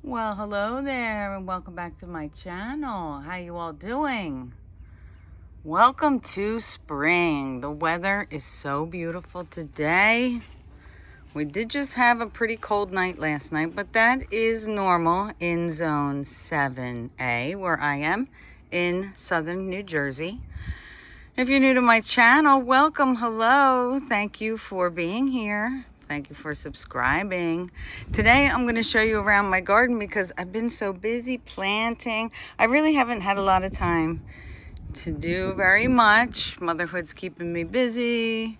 Well, hello there and welcome back to my channel. How you all doing? Welcome to spring. The weather is so beautiful today. We did just have a pretty cold night last night, but that is normal in zone 7A where I am in southern New Jersey. If you're new to my channel, welcome, hello. Thank you for being here. Thank you for subscribing. Today I'm going to show you around my garden because I've been so busy planting. I really haven't had a lot of time to do very much. Motherhood's keeping me busy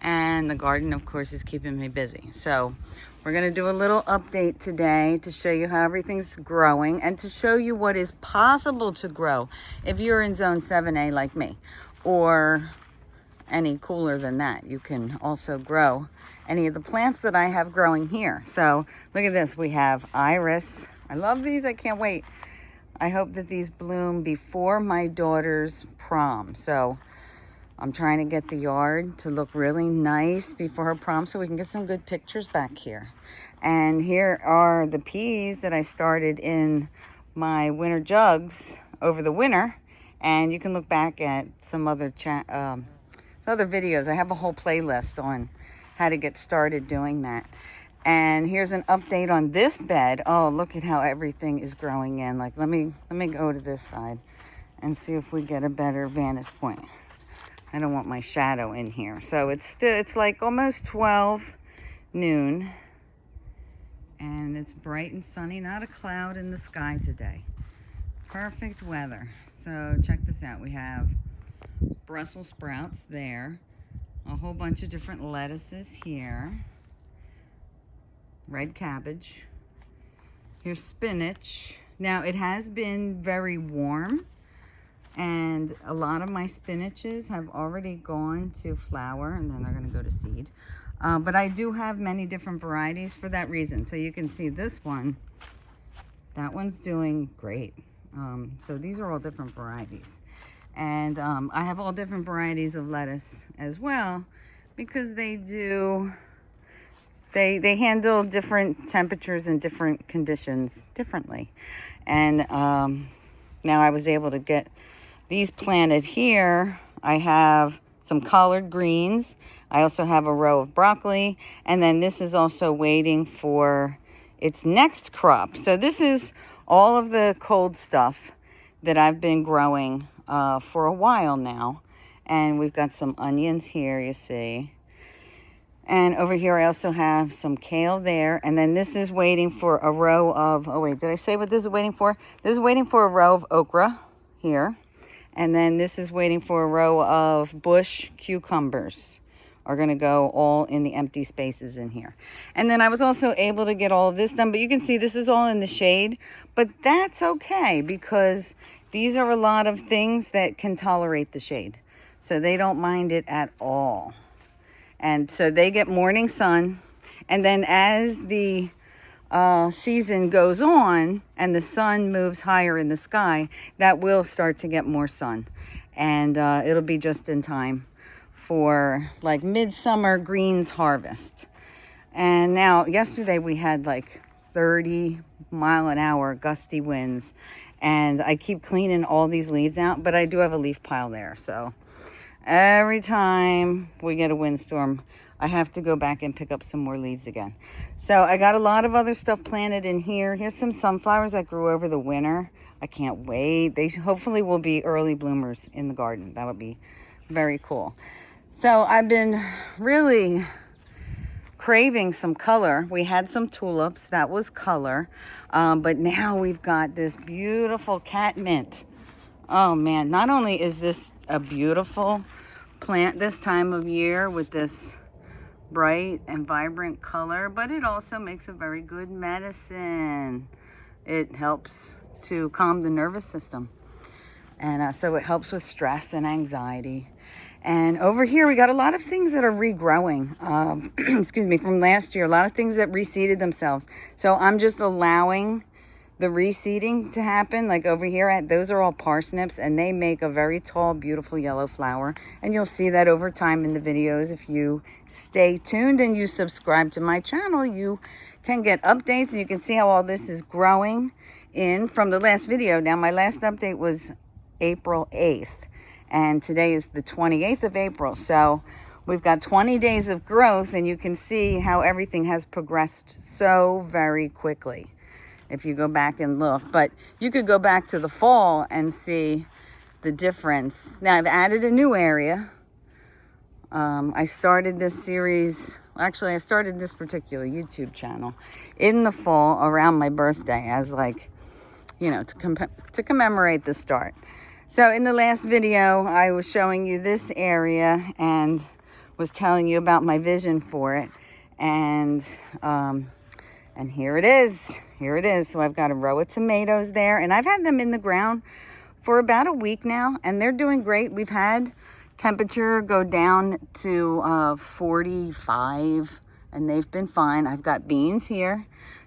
and the garden of course is keeping me busy. So we're going to do a little update today to show you how everything's growing and to show you what is possible to grow if you're in zone 7A like me, or any cooler than that. You can also grow any of the plants that I have growing here. So look at this. We have iris. I love these. I can't wait. I hope that these bloom before my daughter's prom. So I'm trying to get the yard to look really nice before her prom so we can get some good pictures back here. And here are the peas that I started in my winter jugs over the winter. And you can look back at some other videos. I have a whole playlist on how to get started doing that. And here's an update on this bed. Oh, look at how everything is growing in. Like, let me go to this side and see if we get a better vantage point. I don't want my shadow in here. So it's like almost 12 noon. And it's bright and sunny, not a cloud in the sky today. Perfect weather. So check this out. We have Brussels sprouts there. A whole bunch of different lettuces here. Red cabbage. Here's spinach. Now it has been very warm and a lot of my spinaches have already gone to flower and then they're going to go to seed. But I do have many different varieties for that reason. So you can see this one. That one's doing great. So these are all different varieties. And I have all different varieties of lettuce as well because they handle different temperatures and different conditions differently. And now I was able to get these planted here. I have some collard greens. I also have a row of broccoli. And then this is also waiting for its next crop. So this is all of the cold stuff that I've been growing for a while now. And we've got some onions here, you see. And over here I also have some kale there. And then this is waiting for a row of, oh wait, did I say what this is waiting for? This is waiting for a row of okra here. And then this is waiting for a row of bush cucumbers. Are going to go all in the empty spaces in here. And then I was also able to get all of this done, but you can see this is all in the shade, but that's okay because these are a lot of things that can tolerate the shade. So they don't mind it at all. And so they get morning sun. And then as the season goes on and the sun moves higher in the sky, that will start to get more sun. And it'll be just in time for like midsummer greens harvest. And now yesterday we had like 30-mile-an-hour gusty winds, and I keep cleaning all these leaves out, but I do have a leaf pile there. So every time we get a windstorm, I have to go back and pick up some more leaves again. So I got a lot of other stuff planted in here. Here's some sunflowers that grew over the winter. I can't wait. They hopefully will be early bloomers in the garden. That'll be very cool. So I've been really craving some color. We had some tulips, that was color. But now we've got this beautiful catmint. Oh man, not only is this a beautiful plant this time of year with this bright and vibrant color, but it also makes a very good medicine. It helps to calm the nervous system. And so it helps with stress and anxiety. And over here, we got a lot of things that are regrowing, excuse me, from last year. A lot of things that reseeded themselves. So I'm just allowing the reseeding to happen. Like over here, those are all parsnips, and they make a very tall, beautiful yellow flower. And you'll see that over time in the videos. If you stay tuned and you subscribe to my channel, you can get updates, and you can see how all this is growing in from the last video. Now, my last update was April 8th, and today is the 28th of April. So we've got 20 days of growth, and you can see how everything has progressed so very quickly if you go back and look. But you could go back to the fall and see the difference. Now, I've added a new area. I started this series, actually I started this particular YouTube channel in the fall around my birthday as like, you know, to commemorate the start. So in the last video, I was showing you this area and was telling you about my vision for it. And here it is. Here it is. So I've got a row of tomatoes there, and I've had them in the ground for about a week now, and they're doing great. We've had temperature go down to 45, and they've been fine. I've got beans here.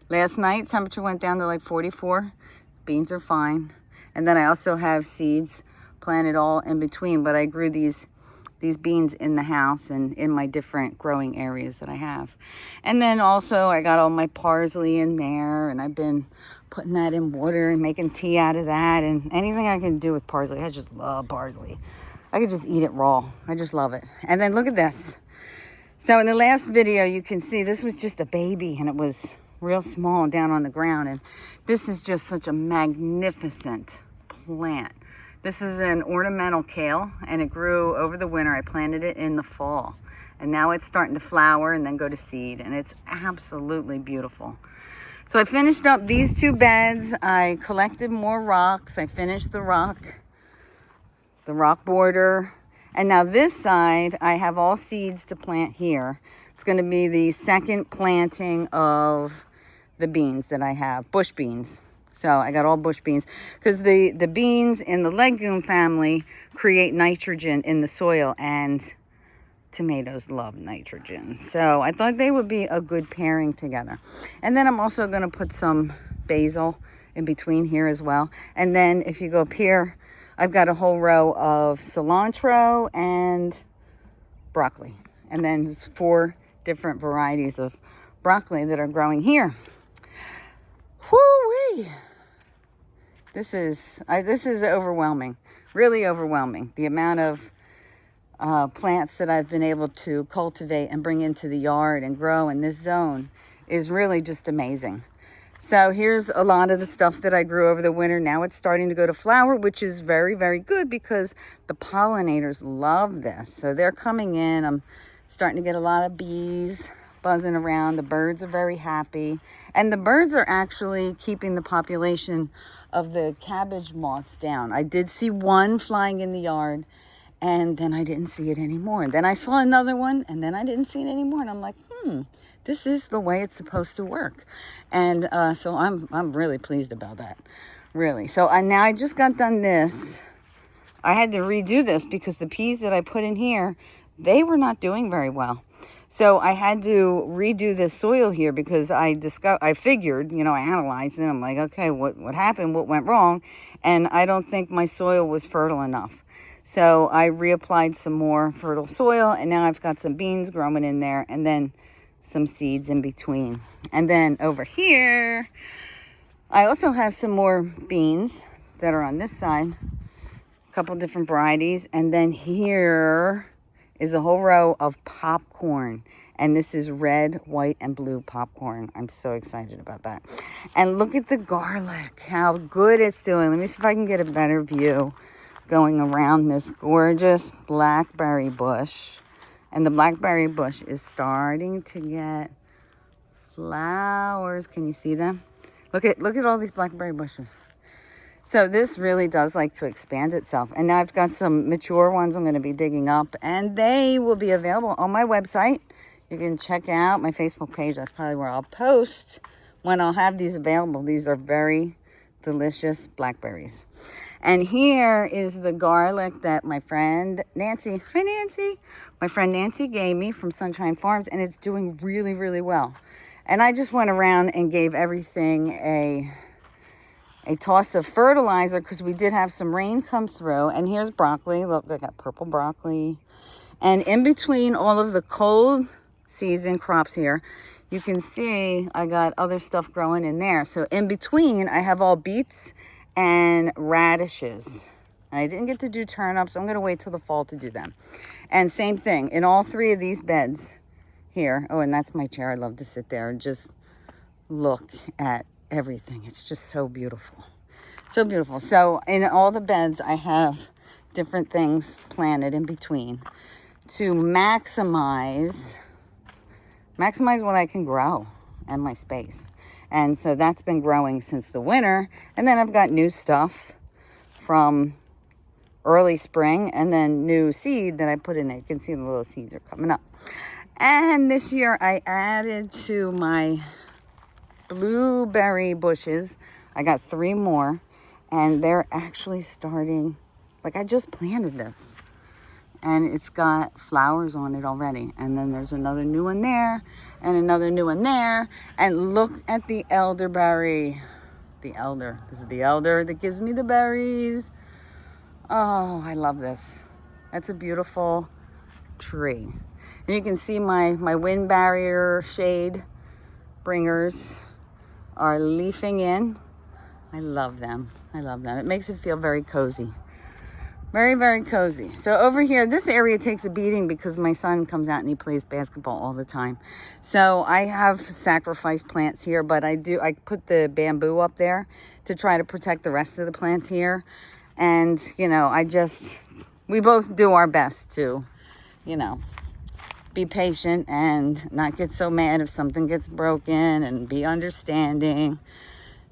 Last night, temperature went down to like 44. Beans are fine. And then I also have seeds planted all in between, but I grew these beans in the house and in my different growing areas that I have. And then also I got all my parsley in there, and I've been putting that in water and making tea out of that, and anything I can do with parsley. I just love parsley. I could just eat it raw. I just love it. And then look at this. So in the last video, you can see this was just a baby, and it was real small down on the ground. And this is just such a magnificent plant. This is an ornamental kale, and it grew over the winter. I planted it in the fall, and now it's starting to flower and then go to seed, and it's absolutely beautiful. So I finished up these two beds. I collected more rocks. I finished the rock border. And now this side, I have all seeds to plant here. It's going to be the second planting of the beans that I have, bush beans. So I got all bush beans because the beans in the legume family create nitrogen in the soil, and tomatoes love nitrogen. So I thought they would be a good pairing together. And then I'm also going to put some basil in between here as well. And then if you go up here, I've got a whole row of cilantro and broccoli. And then there's 4 different varieties of broccoli that are growing here. Whoo-wee! This is overwhelming, really overwhelming. The amount of plants that I've been able to cultivate and bring into the yard and grow in this zone is really just amazing. So here's a lot of the stuff that I grew over the winter. Now it's starting to go to flower, which is very, very good because the pollinators love this. So they're coming in. I'm starting to get a lot of bees buzzing around. The birds are very happy. And the birds are actually keeping the population of the cabbage moths down. I did see one flying in the yard, and then I didn't see it anymore. Then I saw another one, and then I didn't see it anymore. And I'm like, this is the way it's supposed to work. And so I'm really pleased about that, really. So now I just got done this. I had to redo this because the peas that I put in here, they were not doing very well. So I had to redo this soil here because I figured, you know, I analyzed it. I'm like, okay, what happened? What went wrong? And I don't think my soil was fertile enough. So I reapplied some more fertile soil, and now I've got some beans growing in there, and then some seeds in between. And then over here, I also have some more beans that are on this side, a couple different varieties. And then here is a whole row of popcorn. And this is red, white, and blue popcorn. I'm so excited about that. And look at the garlic, how good it's doing. Let me see if I can get a better view going around this gorgeous blackberry bush. And the blackberry bush is starting to get flowers. Can you see them? Look at all these blackberry bushes. So this really does like to expand itself. And now I've got some mature ones I'm going to be digging up, and they will be available on my website. You can check out my Facebook page. That's probably where I'll post when I'll have these available. These are very delicious blackberries. And here is the garlic that my friend Nancy, hi Nancy, my friend Nancy gave me from Sunshine Farms, and it's doing really, really well. And I just went around and gave everything a toss of fertilizer because we did have some rain come through. And here's broccoli. Look, I got purple broccoli. And in between all of the cold season crops here, you can see I got other stuff growing in there. So in between, I have all beets and radishes. And I didn't get to do turnips. I'm going to wait till the fall to do them. And same thing in all three of these beds here. Oh, and that's my chair. I love to sit there and just look at everything. It's just so beautiful. So beautiful. So in all the beds, I have different things planted in between to maximize what I can grow and my space. And so that's been growing since the winter. And then I've got new stuff from early spring and then new seed that I put in there. You can see the little seeds are coming up. And this year I added to my blueberry bushes. I got 3 more and they're actually starting. Like, I just planted this and it's got flowers on it already. And then there's another new one there and another new one there. And look at the elderberry. The elder. This is the elder that gives me the berries. Oh, I love this. That's a beautiful tree. And you can see my wind barrier shade bringers are leafing in. I love them. I love them. It makes it feel very cozy. Very, very cozy. So over here, this area takes a beating because my son comes out and he plays basketball all the time. So I have sacrificed plants here, but I put the bamboo up there to try to protect the rest of the plants here. And, you know, we both do our best to, you know, be patient and not get so mad if something gets broken and be understanding.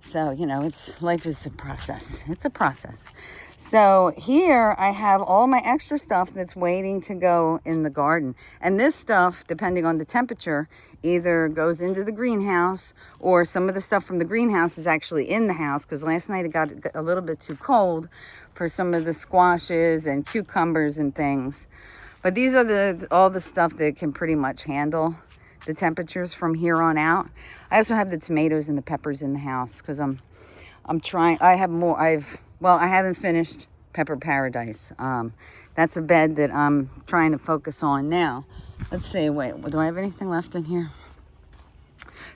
So, you know, life is a process. It's a process. So here I have all my extra stuff that's waiting to go in the garden. And this stuff, depending on the temperature, either goes into the greenhouse or some of the stuff from the greenhouse is actually in the house because last night it got a little bit too cold for some of the squashes and cucumbers and things. But these are all the stuff that can pretty much handle the temperatures from here on out. I also have the tomatoes and the peppers in the house because I'm trying. I have more. I haven't finished Pepper Paradise. That's a bed that I'm trying to focus on now. Let's see. Wait, do I have anything left in here?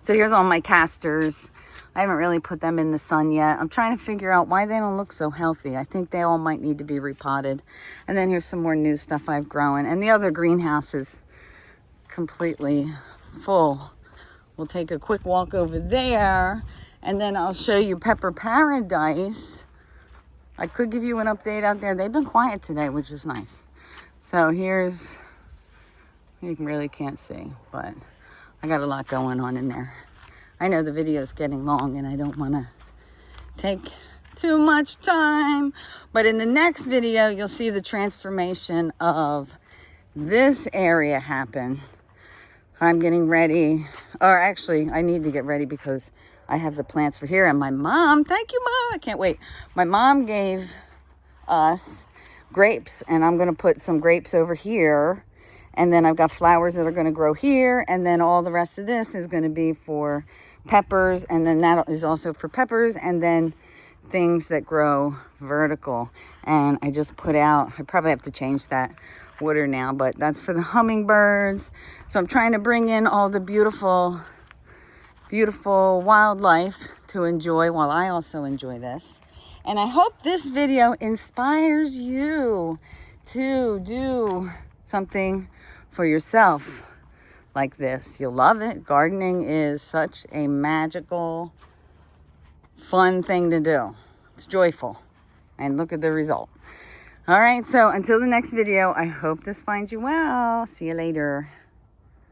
So here's all my casters. I haven't really put them in the sun yet. I'm trying to figure out why they don't look so healthy. I think they all might need to be repotted. And then here's some more new stuff I've grown. And the other greenhouse is completely full. We'll take a quick walk over there and then I'll show you Pepper Paradise. I could give you an update out there. They've been quiet today, which is nice. So you really can't see, but I got a lot going on in there. I know the video is getting long and I don't want to take too much time, but in the next video, you'll see the transformation of this area happen. I'm getting ready, or actually I need to get ready because I have the plants for here. And my mom, thank you, Mom. I can't wait. My mom gave us grapes and I'm going to put some grapes over here. And then I've got flowers that are going to grow here. And then all the rest of this is going to be for peppers. And then that is also for peppers. And then things that grow vertical. And I just put out, I probably have to change that water now, but that's for the hummingbirds. So I'm trying to bring in all the beautiful wildlife to enjoy while I also enjoy this. And I hope this video inspires you to do something for yourself like this. You'll love it. Gardening is such a magical, fun thing to do. It's joyful. And look at the result. All right, so until the next video, I hope this finds you well. See you later.